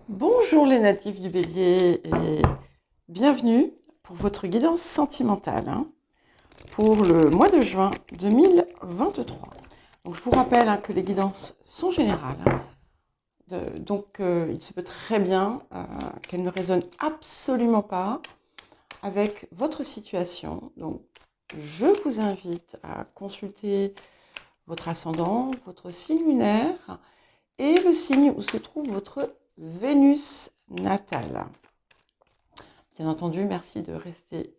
Bonjour les natifs du Bélier et bienvenue pour votre guidance sentimentale pour le mois de juin 2023. Donc, je vous rappelle que les guidances sont générales, donc il se peut très bien qu'elles ne résonnent absolument pas avec votre situation. Donc je vous invite à consulter votre ascendant, votre signe lunaire et le signe où se trouve votre Vénus natale. Bien entendu, merci de rester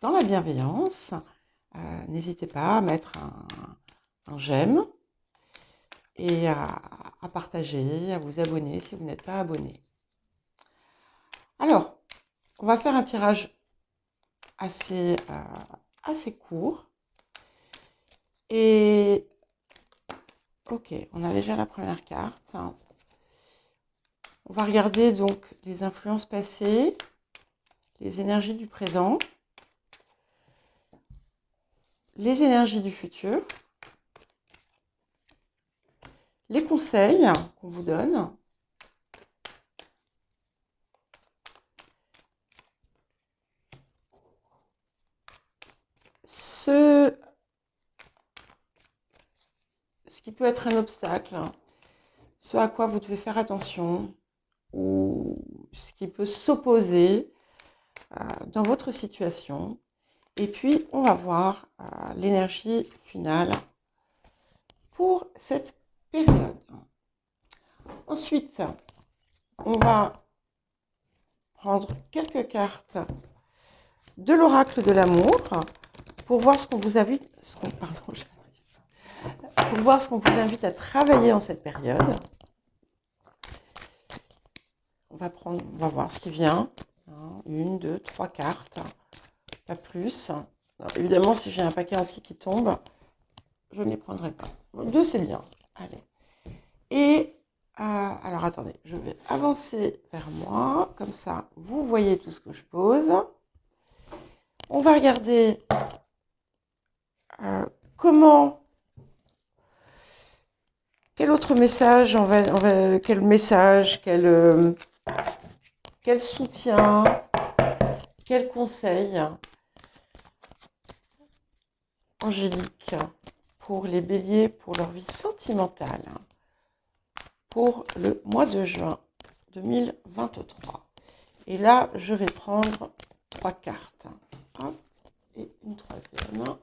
dans la bienveillance. N'hésitez pas à mettre un j'aime et à partager, à vous abonner si vous n'êtes pas abonné. Alors, on va faire un tirage assez court. Et ok, on a déjà la première carte. On va regarder donc les influences passées, les énergies du présent, les énergies du futur, les conseils qu'on vous donne, ce qui peut être un obstacle, ce à quoi vous devez faire attention, ou ce qui peut s'opposer dans votre situation. Et puis, on va voir l'énergie finale pour cette période. Ensuite, on va prendre quelques cartes de l'oracle de l'amour pour voir ce qu'on vous invite, pour voir ce qu'on vous invite à travailler en cette période. On va voir ce qui vient. Une, deux, trois cartes, pas plus. Alors, évidemment, si j'ai un paquet entier qui tombe, je ne les prendrai pas. Deux, c'est bien. Allez. Et alors, attendez, je vais avancer vers moi. Comme ça, vous voyez tout ce que je pose. On va regarder quel autre message, quel message, quel soutien, quel conseil angélique pour les béliers, pour leur vie sentimentale, pour le mois de juin 2023. Et là, je vais prendre trois cartes. Hop, et une troisième.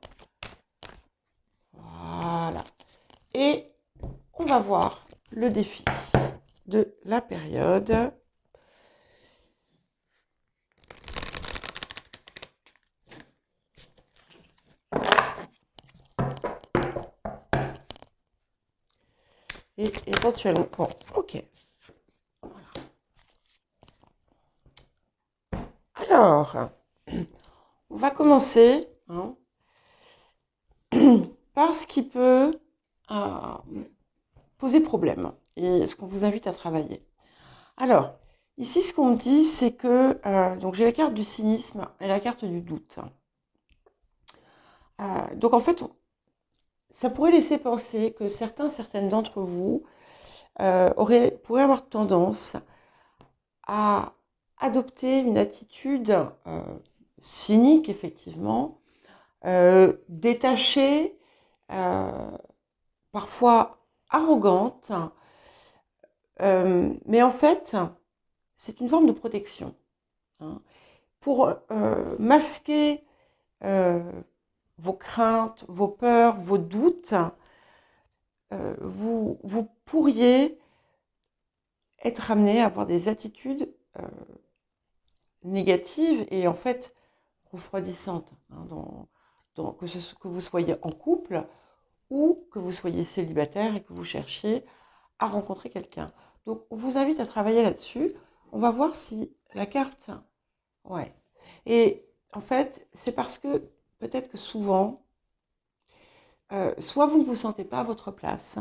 Voilà. Et on va voir le défi de la période. Et éventuellement, bon, ok. Voilà. Alors, on va commencer par ce qui peut poser problème et ce qu'on vous invite à travailler. Alors, ici, ce qu'on me dit, c'est que donc j'ai la carte du cynisme et la carte du doute. Donc, en fait, ça pourrait laisser penser que certaines d'entre vous pourraient avoir tendance à adopter une attitude cynique, effectivement, détachée, parfois arrogante, mais en fait, c'est une forme de protection. Pour masquer vos craintes, vos peurs, vos doutes, vous pourriez être amené à avoir des attitudes négatives et en fait refroidissantes, que vous soyez en couple ou que vous soyez célibataire et que vous cherchiez à rencontrer quelqu'un. Donc, on vous invite à travailler là-dessus. On va voir si la carte... Ouais. Et en fait, c'est parce que peut-être que souvent, soit vous ne vous sentez pas à votre place,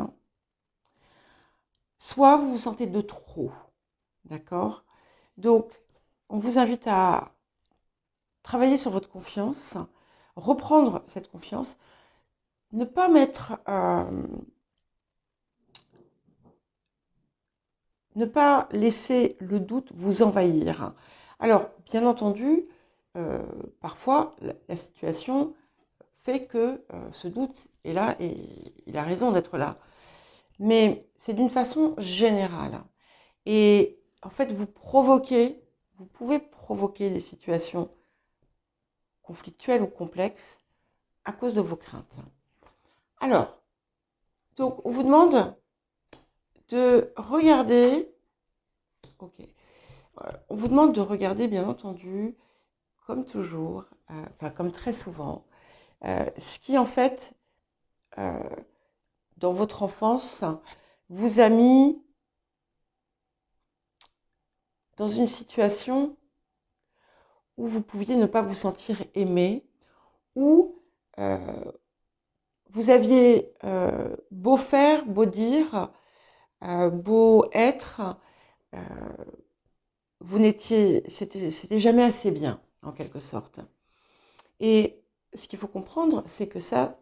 soit vous vous sentez de trop. D'accord? Donc, on vous invite à travailler sur votre confiance, reprendre cette confiance, ne pas mettre ne pas laisser le doute vous envahir. Alors, bien entendu, parfois, la situation fait que ce doute est là et il a raison d'être là. Mais c'est d'une façon générale. Et en fait, vous pouvez provoquer des situations conflictuelles ou complexes à cause de vos craintes. Alors, donc, on vous demande de regarder, ok, on vous demande de regarder, bien entendu, comme toujours, enfin comme très souvent, ce qui en fait, euh, dans votre enfance, vous a mis dans une situation où vous pouviez ne pas vous sentir aimé, où vous aviez beau faire, beau dire, beau être, euh, c'était jamais assez bien, en quelque sorte. Et ce qu'il faut comprendre, c'est que ça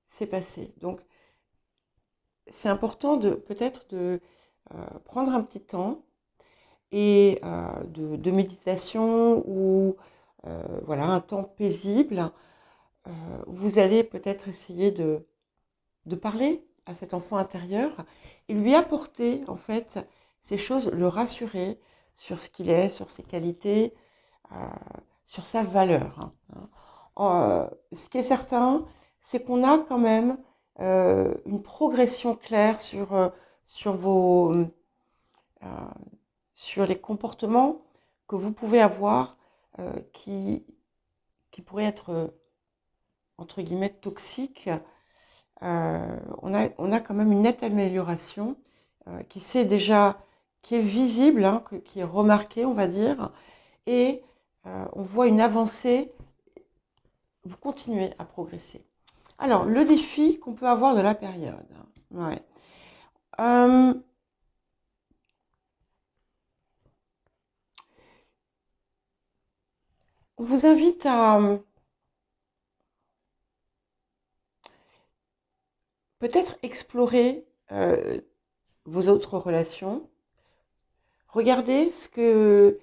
s'est passé. Donc, c'est important peut-être de prendre un petit temps et de méditation ou voilà, un temps paisible. Vous allez peut-être essayer de parler à cet enfant intérieur et lui apporter en fait ces choses, le rassurer sur ce qu'il est, sur ses qualités, euh, sur sa valeur. Ce qui est certain, c'est qu'on a quand même une progression claire sur euh, sur les comportements que vous pouvez avoir qui pourraient être entre guillemets toxiques. On a quand même une nette amélioration qui est visible, hein, qui est remarquée, on va dire, et on voit une avancée, vous continuez à progresser. Alors, le défi qu'on peut avoir de la période. Ouais. Euh, on vous invite à peut-être explorer vos autres relations. Regardez euh,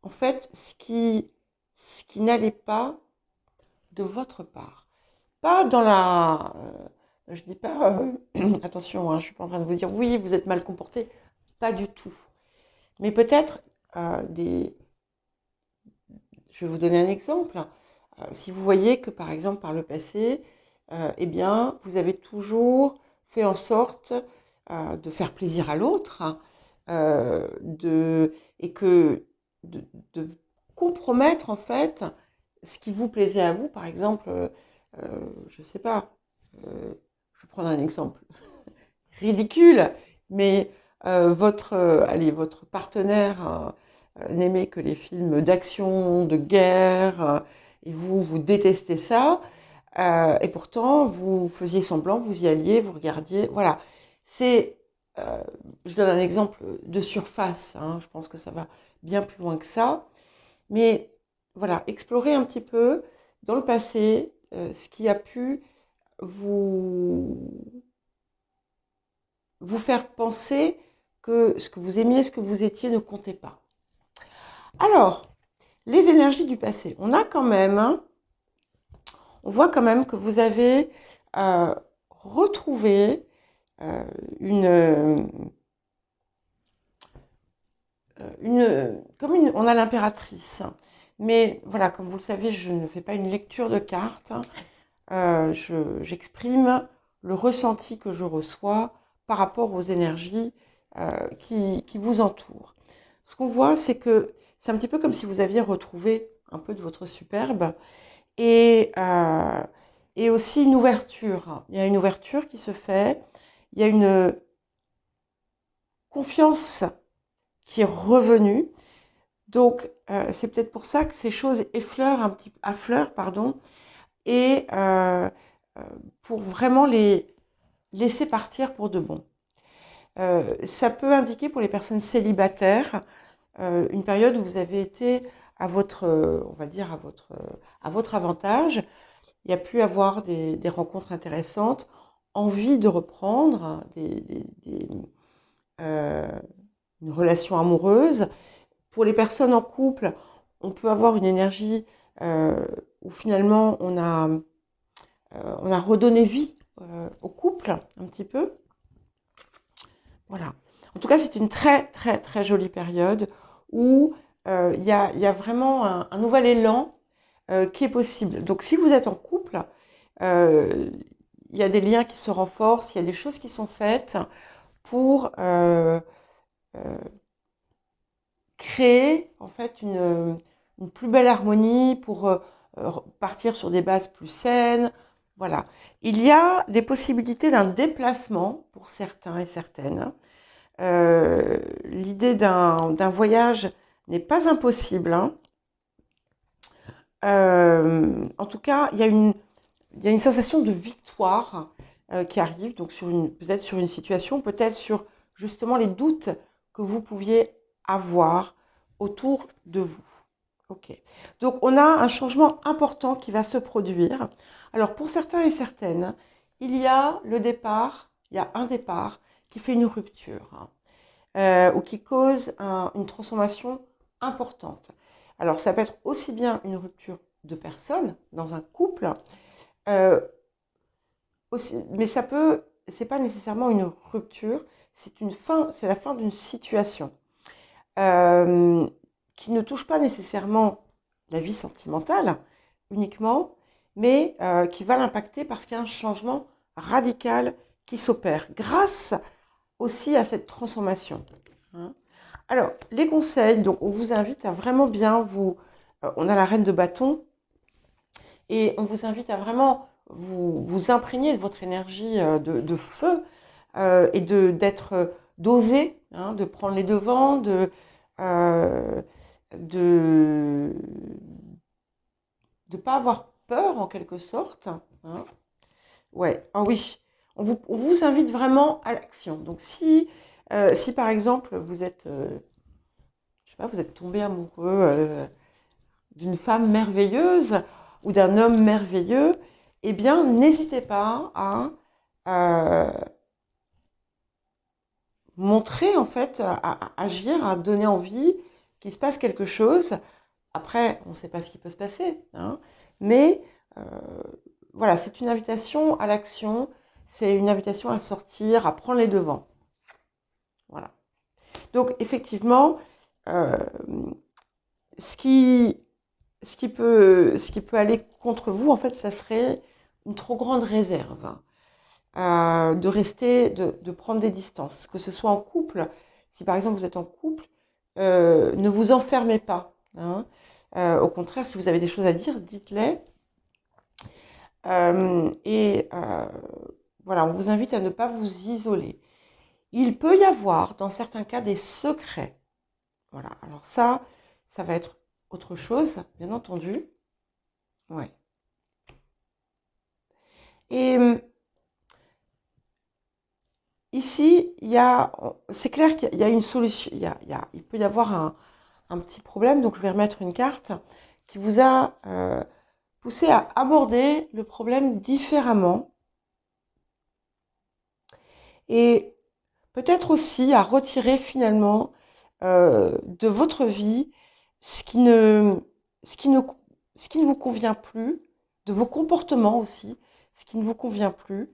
en fait, ce qui n'allait pas de votre part. Pas dans je dis pas, attention, hein, je suis pas en train de vous dire oui, vous êtes mal comporté. Pas du tout. Mais peut-être je vais vous donner un exemple. Si vous voyez que par exemple par le passé, eh bien, vous avez toujours fait en sorte de faire plaisir à l'autre, hein, et de, de compromettre en fait ce qui vous plaisait à vous, par exemple, je ne sais pas, je vais prendre un exemple ridicule, mais votre partenaire n'aimait que les films d'action, de guerre, et vous détestez ça, et pourtant vous faisiez semblant, vous y alliez, vous regardiez, voilà. C'est, euh, je donne un exemple de surface, hein, je pense que ça va bien plus loin que ça, mais voilà, explorer un petit peu dans le passé ce qui a pu vous, vous faire penser que ce que vous aimiez, ce que vous étiez ne comptait pas. Alors, les énergies du passé. On voit quand même que vous avez retrouvé euh, une, on a l'impératrice. Mais voilà, comme vous le savez, je ne fais pas une lecture de cartes. J'exprime le ressenti que je reçois par rapport aux énergies qui vous entourent. Ce qu'on voit, c'est que c'est un petit peu comme si vous aviez retrouvé un peu de votre superbe et, euh, et aussi une ouverture. Il y a une ouverture qui se fait, il y a une confiance qui est revenue. Donc, c'est peut-être pour ça que ces choses affleurent, pardon, et pour vraiment les laisser partir pour de bon. Ça peut indiquer pour les personnes célibataires une période où vous avez été à votre, on va dire à votre avantage. Il y a pu avoir des rencontres intéressantes, envie de reprendre une relation amoureuse. Pour les personnes en couple, on peut avoir une énergie où finalement on a redonné vie au couple un petit peu. Voilà. En tout cas, c'est une très très très jolie période où il y a vraiment un nouvel élan qui est possible. Donc si vous êtes en couple, euh, il y a des liens qui se renforcent, il y a des choses qui sont faites pour euh, créer en fait une plus belle harmonie, pour partir sur des bases plus saines. Voilà. Il y a des possibilités d'un déplacement pour certains et certaines. L'idée d'un voyage n'est pas impossible, hein. En tout cas, il y a une sensation de victoire qui arrive, donc peut-être sur une situation, peut-être sur justement les doutes que vous pouviez avoir autour de vous. Ok. Donc on a un changement important qui va se produire. Alors pour certains et certaines, il y a un départ qui fait une rupture, hein, ou qui cause une transformation importante. Alors ça peut être aussi bien une rupture de personne dans un couple, mais c'est pas nécessairement une rupture, c'est la fin d'une situation euh, qui ne touche pas nécessairement la vie sentimentale uniquement, mais qui va l'impacter parce qu'il y a un changement radical qui s'opère grâce aussi à cette transformation, hein. Alors, les conseils, donc on vous invite à vraiment bien on a la reine de bâton, et on vous invite à vraiment vous imprégner de votre énergie de feu, et d'oser, hein, de prendre les devants, euh, de pas avoir peur en quelque sorte, hein. Ouais, ah oui, on vous invite vraiment à l'action. Donc si par exemple je sais pas, vous êtes tombé amoureux d'une femme merveilleuse ou d'un homme merveilleux, eh bien, n'hésitez pas à montrer, en fait, à agir, à donner envie qu'il se passe quelque chose. Après, on ne sait pas ce qui peut se passer, hein, mais euh, voilà, c'est une invitation à l'action, c'est une invitation à sortir, à prendre les devants. Voilà. Donc, effectivement, euh, ce qui, ce qui peut aller contre vous, en fait, ça serait une trop grande réserve, de rester, de prendre des distances, que ce soit en couple. Si par exemple vous êtes en couple, ne vous enfermez pas, hein. Au contraire, si vous avez des choses à dire, dites-les. Et voilà, on vous invite à ne pas vous isoler. Il peut y avoir, dans certains cas, des secrets. Voilà, alors ça va être autre chose, bien entendu. Ouais. Et ici, c'est clair qu'il y a une solution. Il peut y avoir un petit problème, donc je vais remettre une carte qui vous a poussé à aborder le problème différemment et peut-être aussi à retirer finalement de votre vie ce qui ne, ce qui ne, ce qui ne vous convient plus, de vos comportements aussi, ce qui ne vous convient plus.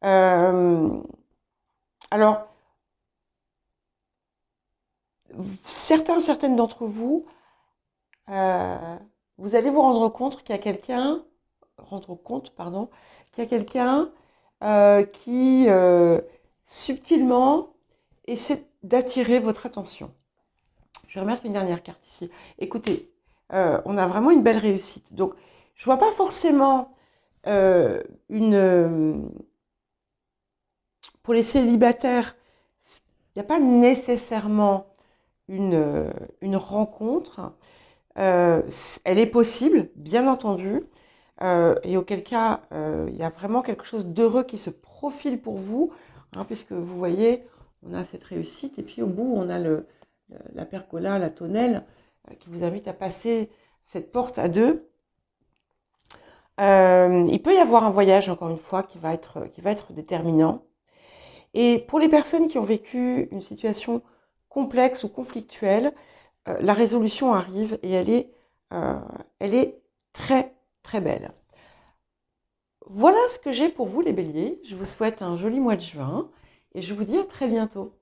Euh, alors, certaines d'entre vous, euh, vous allez vous rendre compte, pardon, qu'il y a quelqu'un qui subtilement essaie d'attirer votre attention. Je vais remettre une dernière carte ici. Écoutez, on a vraiment une belle réussite. Donc, je vois pas forcément euh, une. Pour les célibataires, il n'y a pas nécessairement une rencontre. Elle est possible, bien entendu, et auquel cas, il y a vraiment quelque chose d'heureux qui se profile pour vous, hein, puisque vous voyez, on a cette réussite, et puis au bout, on a la pergola, la tonnelle, qui vous invite à passer cette porte à deux. Il peut y avoir un voyage, encore une fois, qui va être déterminant. Et pour les personnes qui ont vécu une situation complexe ou conflictuelle, la résolution arrive et elle est très très belle. Voilà ce que j'ai pour vous les béliers. Je vous souhaite un joli mois de juin et je vous dis à très bientôt.